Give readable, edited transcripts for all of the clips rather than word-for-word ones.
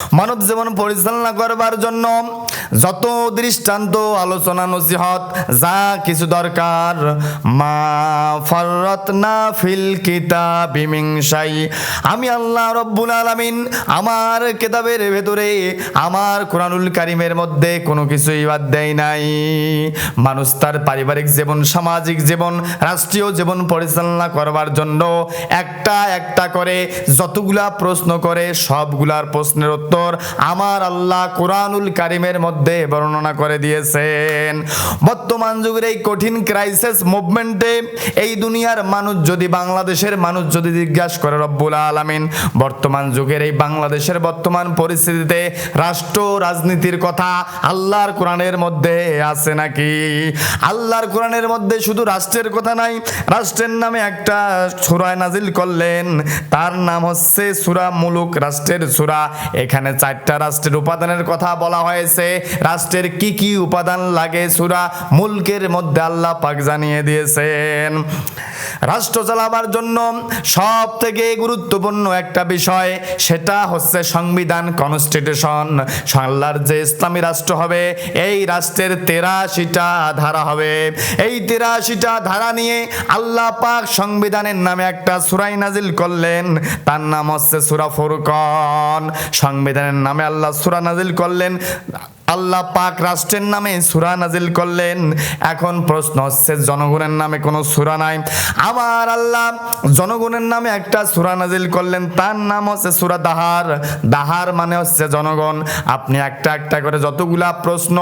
মানব জীবন পরিচালনা করবার জন্য যত দৃষ্টান্ত, আলোচনা, নসিহত যা কিছু দরকার, মা ফাররাতনা ফিল কিতাবি মিন শাই, আমি আল্লাহ রব্বুল আলামিন আমার কিতাবের ভেতরে, আমার কোরআনুল কারীমের মধ্যে কোনো কিছুই বাদ দেয় নাই। মানুষ তার পারিবারিক জীবন, সামাজিক জীবন, রাষ্ট্রীয় জীবন পরিচালনা করবার জন্য একটা একটা করে যতগুলা প্রশ্ন করে, সবগুলার প্রশ্নের উত্তর আমার আল্লাহ কোরআনুল কারীমের মধ্যে বর্ণনা করে দিয়েছেন। বর্তমান যুগের এই কঠিন ক্রাইসিস মুভমেন্টে এই দুনিয়ার মানুষ যদি, বাংলাদেশের মানুষ যদি জিজ্ঞাসা করে রব্বুল আলামিন বর্তমান যুগের এই বাংলাদেশের বর্তমান পরিস্থিতিতে রাষ্ট্র রাজনীতির কথা আল্লাহর কোরআনের মধ্যে আছে নাকি? আল্লাহর কোরআনের মধ্যে শুধু রাষ্ট্রের কথা নাই, রাষ্ট্রের নামে একটা সূরা নাজিল করলেন, তার নাম হচ্ছে সূরা মুলুক, রাষ্ট্রের সূরা। এখানে 4টা রাষ্ট্রের উপাদানের কথা বলা হয়েছে। রাষ্ট্রের কি কি উপাদান লাগে সূরা মুলকের মধ্যে আল্লাহ পাক জানিয়ে দিয়েছেন। রাষ্ট্র চালাবার জন্য সব থেকে গুরুত্বপূর্ণ একটা বিষয়, সেটা হচ্ছে সংবিধান, কনস্টিটিউশন। আল্লাহর যে ইসলামী রাষ্ট্র হবে, এই রাষ্ট্রের 83টা ধারা হবে। এই 83টা ধারা নিয়ে আল্লাহ পাক সংবিধানের নামে একটা সূরা নাজিল করলেন, তার নাম হচ্ছে সূরা ফুরকান। সংবিধানের নামে আল্লাহ সূরা নাজিল করলেন, আল্লাহ পাক রাষ্ট্রের নামে সূরা নাজিল করলেন। এখন প্রশ্ন হচ্ছে, জনগণের নামে কোনো সূরা নাই? আমার আল্লাহ জনগণের নামে একটা সূরা নাজিল করলেন, তার নাম হচ্ছে সূরা দাহার। দাহার মানে হচ্ছে জনগণ। আপনি একটা একটা করে যতগুলা প্রশ্ন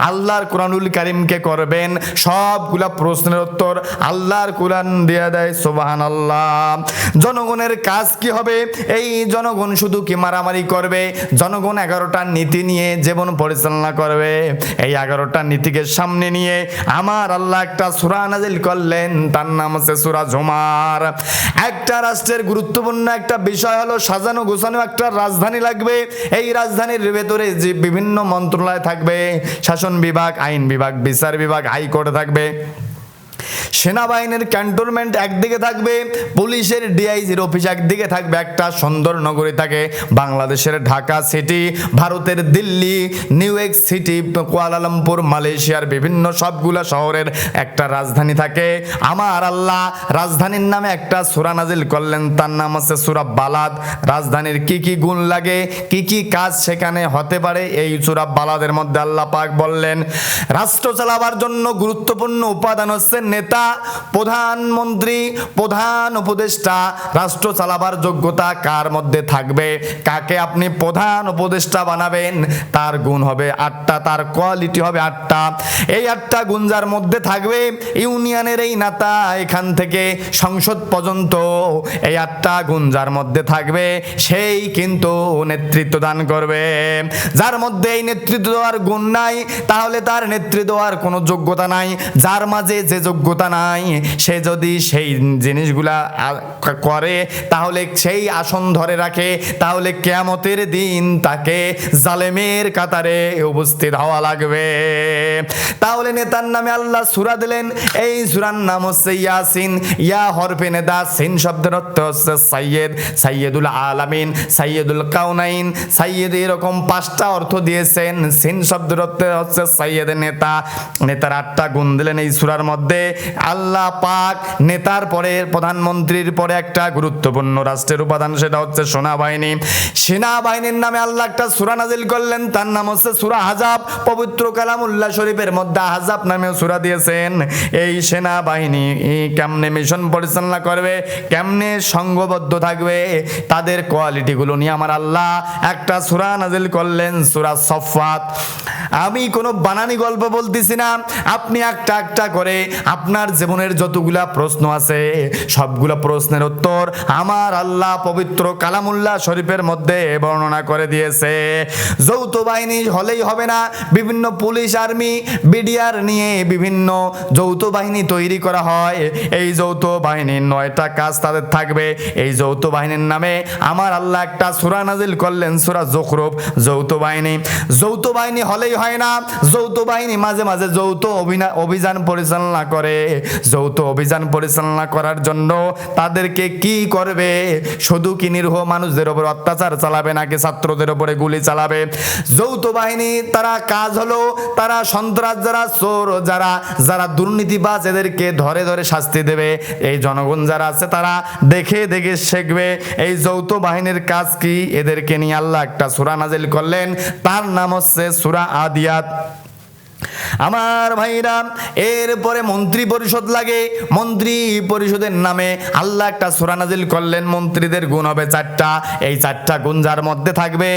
আল্লাহর কোরআনুল কারীমকে করবেন, সবগুলা প্রশ্নের উত্তর আল্লাহর কোরআন দিয়ে দেয়। সুবহানাল্লাহ। জনগণের কাজ কি হবে? এই জনগণ শুধু কি মারামারি করবে? জনগণ 11টা নীতি নিয়ে জীবন পরিচালনা করবে। এই 11টা নীতিকে সামনে নিয়ে আমার আল্লাহ একটা সূরা নাজিল করলেন, তার নাম হচ্ছে সূরা জুমার। একটা রাষ্ট্রের গুরুত্বপূর্ণ একটা বিষয় হলো সাজানো গোছানো একটা রাজধানী লাগবে। এই রাজধানীর ভেতরে যে বিভিন্ন মন্ত্রণালয় থাকবে, শাসন বিভাগ, আইন বিভাগ, বিচার বিভাগ, হাইকোর্ট থাকবে, সেনাবাহিনীর ক্যান্টনমেন্ট একদিকে থাকবে, পুলিশের ডিআইজির অফিস একদিকে থাকবে। একটা সুন্দর নগরী থাকে, বাংলাদেশের ঢাকা সিটি, ভারতের Delhi, new York city, Kuala Lumpur, মালয়েশিয়ার বিভিন্ন সবগুলা শহরের একটা রাজধানী থাকে। আমার আল্লাহ রাজধানীর নামে একটা সূরা নাজিল করলেন, তার নাম হচ্ছে সূরা বালাদ। রাজধানীর কি কি গুণ লাগে, কি কি কাজ সেখানে হতে পারে, এই সূরা বালাদের মধ্যে আল্লাহ পাক বললেন। রাষ্ট্র চালাবার জন্য গুরুত্বপূর্ণ উপাদান হচ্ছে নেতা, প্রধানমন্ত্রী, প্রধান উপদেষ্টা। রাষ্ট্র চালাবার যোগ্যতা কার মধ্যে থাকবে? কাকে আপনি প্রধান উপদেষ্টা বানাবেন, তার গুণ হবে 8টা, তার কোয়ালিটি হবে 8টা। এই 8টা গুণ যার মধ্যে থাকবে, ইউনিয়নের এই নেতা এখান থেকে সংসদ পর্যন্ত, এই 8টা গুণ যার মধ্যে থাকবে, সেই কিন্তু নেতৃত্ব দান করবে। যার মধ্যে এই নেতৃত্ব দেওয়ার গুণ নাই, তাহলে তার নেতৃত্ব দেওয়ার কোনো যোগ্যতা নাই। যার মাঝে যে যোগ্যতা নাই, সে যদি সেই জিনিসগুলা করে, তাহলে সেই আসন ধরে রাখে, তাহলে কিয়ামতের দিন তাকে জালেমের কাতারে উপস্থিত হওয়া লাগবে। তাহলে নেতার নামে আল্লাহ সূরা দিলেন, এই সূরার নাম হচ্ছে ইয়াসিন। ইয়া হরফে নেদা, সিন শব্দের অর্থ হচ্ছে সাইয়্যেদ, সাইয়্যেদুল আলামিন, সাইয়্যেদুল কাউনাইন, সাইয়্যেদ, এরকম 5টা অর্থ দিয়েছেন। সিন শব্দের অর্থ হচ্ছে সাইয়্যেদ, নেতা। নেতার 8টা গুণ দিলেন এই সূরার মধ্যে। আল্লাহ পাক নেতার পরে, প্রধানমন্ত্রীর পরে একটা গুরুত্বপূর্ণ রাষ্ট্রের উপাদান, সেটা হচ্ছে সেনাবাহিনী। সেনাবাহিনীর নামে আল্লাহ একটা সূরা নাজিল করলেন, তার নাম হচ্ছে সূরা আহজাব। পবিত্র কালামুল্লাহ শরীফের মধ্যে আহজাব নামেও সূরা দিয়েছেন। এই সেনাবাহিনী কেমনে মিশন পরিচালনা করবে, কেমনে সংঘবদ্ধ থাকবে, তাদের কোয়ালিটিগুলো নিয়ে আমার আল্লাহ একটা সূরা নাজিল করলেন, সূরা সফফাত। আমি কোনো বানানি গল্প বলতেছি না, আপনি একটা একটা করে আপনার জীবনের যতগুলা প্রশ্ন আছে, সবগুলা প্রশ্নের উত্তর আমার আল্লাহ পবিত্র কালামুল্লাহ শরীফের মধ্যে বর্ণনা করে দিয়েছে। যৌথ বাহিনী হলেই হবে না, বিভিন্ন পুলিশ, আর্মি, বিডিআর নিয়ে বিভিন্ন যৌথ বাহিনী তৈরি করা হয়। এই যৌথ বাহিনীর 9টা কাজ তাদের থাকবে। এই যৌথ বাহিনীর নামে আমার আল্লাহ একটা সূরা নাজিল করলেন, সূরা যুখরুফ। যৌথ বাহিনী হলেই হয় না। যৌথ বাহিনী মাঝে মাঝে যৌথ অভিযান পরিচালনা করে। যৌথ অভিযান পরিচালনা করার জন্য তাদেরকে কি করবে? শুধু কি নিরীহ মানুষদের উপর অত্যাচার চালাবে নাকি ছাত্রদের উপরে গুলি চালাবে? যৌথ বাহিনী তারা কাজ হলো তারা সন্ত্রাস যারা চোর যারা যারা দুর্নীতিবাজ এদেরকে ধরে ধরে শাস্তি দেবে। এই জনগণ যারা আছে তারা দেখে দেখে শিখবে এই যৌথ বাহিনীর কাজ কি। এদেরকে নিয়ে আল্লাহ একটা সূরা নাজিল করলেন, তার নাম হচ্ছে সূরা আদিয়াত। আমার ভাইরা, এরপরে মন্ত্রী পরিষদ লাগে। মন্ত্রী পরিষদের নামে আল্লাহ একটা সূরা নাজিল করলেন। মন্ত্রীদের গুণ হবে 4টা। এই 4টা গুণ যার মধ্যে থাকবে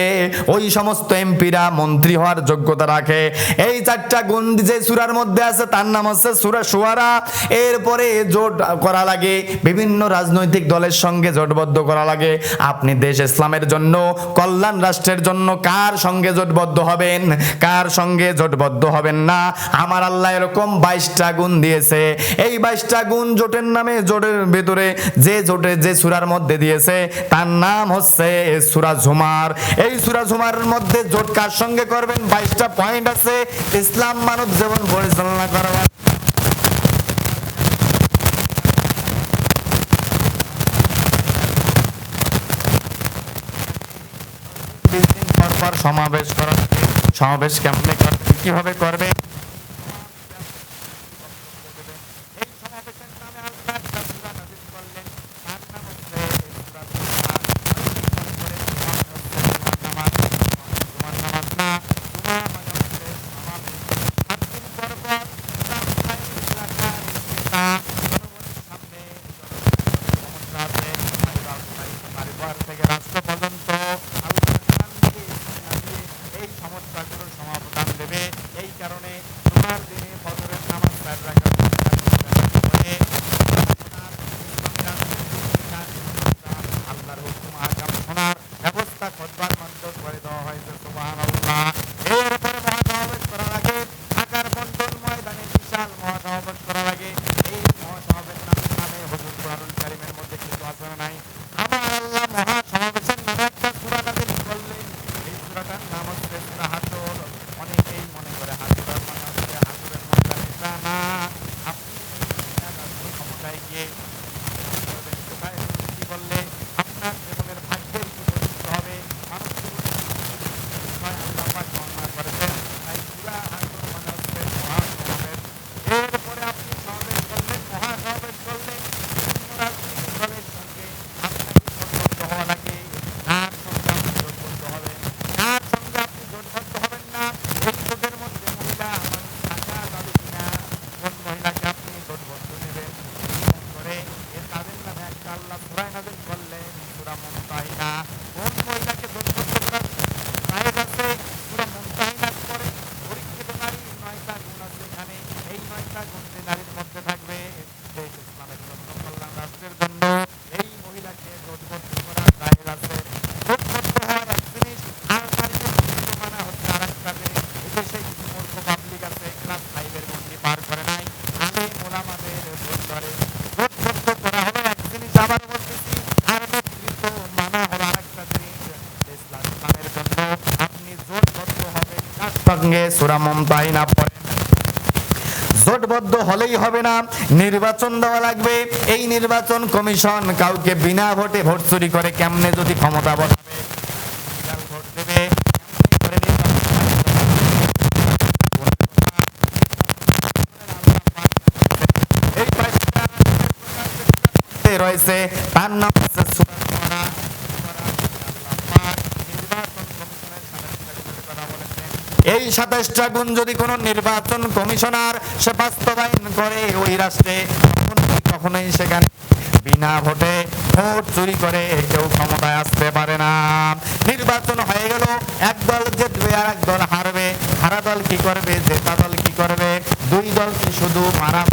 ওই সমস্ত এমপিরা মন্ত্রী হওয়ার যোগ্যতা রাখে। এই 4টা গুণ যে সূরার মধ্যে আছে তার নাম হচ্ছে সূরা শুআরা। এরপরে জোট করা লাগে, বিভিন্ন রাজনৈতিক দলের সঙ্গে জোটবদ্ধ করা লাগে। আপনি দেশ ইসলামের জন্য, কল্যাণ রাষ্ট্রের জন্য কার সঙ্গে জোটবদ্ধ হবেন, কার সঙ্গে জোটবদ্ধ হবেন না। আমার আল্লাহ এরকম 22টা গুণ দিয়েছে। এই 22টা গুণ জোটের নামে, জোটের ভিতরে যে সূরার মধ্যে দিয়েছে তার নাম হচ্ছে সূরা জুমার। এই সূরা জুমারের মধ্যে জোট কার সঙ্গে করবেন 22টা পয়েন্ট আছে। ইসলাম মানব জীবন পরিচালনা করার পর সমাবেশ করা। সমাবেশ কেমনে করবে, কিভাবে করবে? সূরা মুমতাহিনা পড়েন। জোটবদ্ধ হলেই হবে না, নির্বাচন দেওয়া লাগবে। এই নির্বাচন কমিশন কাউকে বিনা ভোটে ভোট চুরি করে কেমনে যদি ক্ষমতা বসাবে, ভোট দেবে রয়েছে তার নাম হচ্ছে সূরা শুআরা। এই 27টা গুণ যদি কোন নির্বাচন কমিশনার সে বাস্তবায়ন করে ওই রাষ্ট্রে, কখনোই সেখানে বিনা ভোটে ভোট চুরি করে কেউ ক্ষমতায় আসতে পারে না। নির্বাচন হয়ে গেল, এক দল জিতবে আর এক দল হারবে। হারা দল কি করবে, জেতা দল কি করবে? দুই দল কি শুধু হারা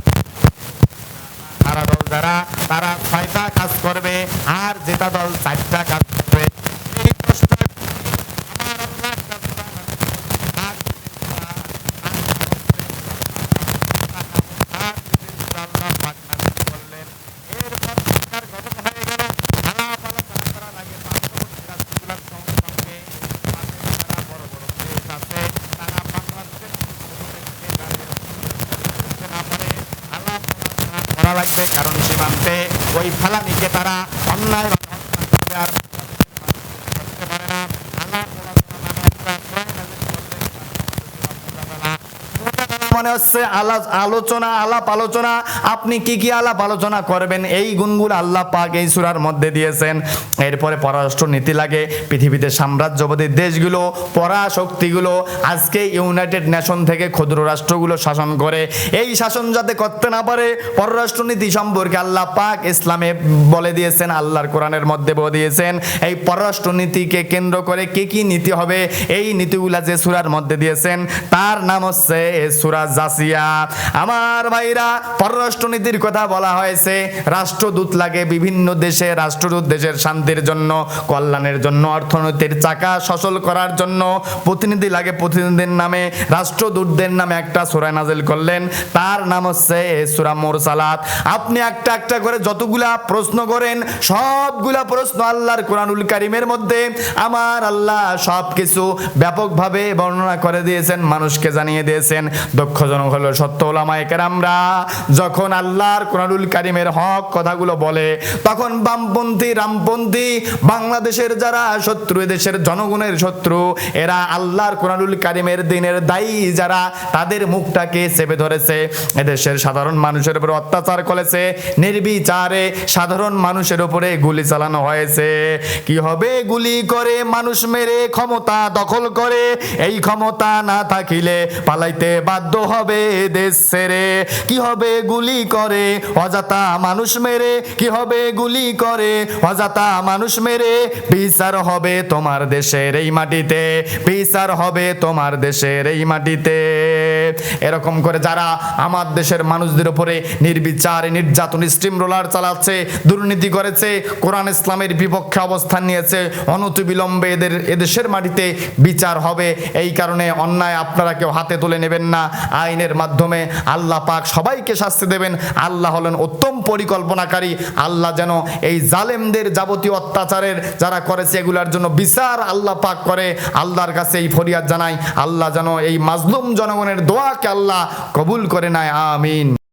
দল যারা তারা 6টা কাজ করবে আর জেতা দল 4টা কাজ করবে। এই প্রশ্ন করা লাগবে, কারণ সীমান্তে ওই ফালানিকে তারা অন্যায় আর করতে পারে না। মনে হচ্ছে আলাপ আলোচনা, আপনি কি কি আলাপ আলোচনা করবেন, এই গুণগুলো আল্লাহ পাক এই সূরার মধ্যে দিয়েছেন। এরপরে পররাষ্ট্র নীতি লাগে। পৃথিবীতে সাম্রাজ্যবাদী দেশগুলো, পরাশক্তিগুলো আজকে ইউনাইটেড নেশন থেকে ক্ষুদ্র রাষ্ট্রগুলো শাসন করে। এই শাসন যাতে করতে না পারে, পররাষ্ট্র নীতি সম্পর্কে আল্লাহ পাক ইসলামে বলে দিয়েছেন, আল্লাহর কোরআনের মধ্যে বলে দিয়েছেন এই পররাষ্ট্র নীতিকে কেন্দ্র করে কি কি নীতি হবে। এই নীতিগুলা যে সূরার মধ্যে দিয়েছেন তার নাম হচ্ছে সূরা জাসিয়া। আমার ভাইরা, পররাষ্ট্রনীতির কথা বলা হয়েছে। রাষ্ট্রদূত লাগে বিভিন্ন দেশে। রাষ্ট্রদূত দেশের শান্তির জন্য, কল্যাণের জন্য, অর্থনীতির চাকা সচল করার জন্য প্রতিনিধি লাগে। প্রতিনিধির নামে, রাষ্ট্রদূতদের নামে একটা সূরা নাযিল করলেন, তার নাম হচ্ছে সূরা মুরসালাত। আপনি একটা একটা করে যতগুলা প্রশ্ন করেন, সবগুলা প্রশ্ন আল্লাহর কোরআনুল কারীমের মধ্যে আমার আল্লাহ সবকিছু ব্যাপকভাবে বর্ণনা করে দিয়েছেন, মানুষকে জানিয়ে দিয়েছেন। দক্ষজনক হলো সত্য ওলামায়ে কেরামরা যখন আল্লাহর কোরআনুল কারীমের হক কথাগুলো বলে, তখন বামপন্থী, রামপন্থী, বাংলাদেশের যারা শত্রু, এদেশের জনগণের শত্রু, এরা আল্লাহর কোরআনুল কারীমের দিনের দায়ী যারা, তাদের মুখটাকে চেপে ধরেছে। এদেশের সাধারণ মানুষের উপরে অত্যাচার করেছে, নির্বিচারে সাধারণ মানুষের উপরে গুলি চালানো হয়েছে। কি হবে? গুলি করে মানুষ মেরে ক্ষমতা দখল করে। এই ক্ষমতা না থাকিলে পালাইতে বাধ্য হবে দেশ ছেড়ে। কি হবে? গুলি করে অযথা মানুষ মেরে। কি হবে? গুলি করে অযথা মানুষ মেরে। বিচার হবে তোমার দেশের এই মাটিতে, বিচার হবে তোমার দেশের এই মাটিতে। এরকম করে যারা আমার দেশের মানুষদের উপরে নির্বিচারে নির্যাতন, স্টিম রোলার চালাচ্ছে, দুর্নীতি করেছে, কোরআন ইসলামের বিপক্ষে অবস্থান নিয়েছে, অনতিবিলম্বে এদেশের মাটিতে বিচার হবে। এই কারণে অন্যায় আপনারা কেউ হাতে তুলে নেবেন না। আইনের মাধ্যমে আল্লাহ পাক সবাইকে শাস্তি দেবেন। আল্লাহ হলেন উত্তম পরিকল্পনাকারী। আল্লাহ যেন এই জালেমদের যাবতীয় অত্যাচারের যারা করেছে এগুলার জন্য বিচার আল্লাহ পাক করে। আল্লাহর কাছে এই ফরিয়াদ জানাই, আল্লাহ যেন এই মাজলুম জনগণের দোয়াকে আল্লাহ কবুল করে নেয়। আমিন।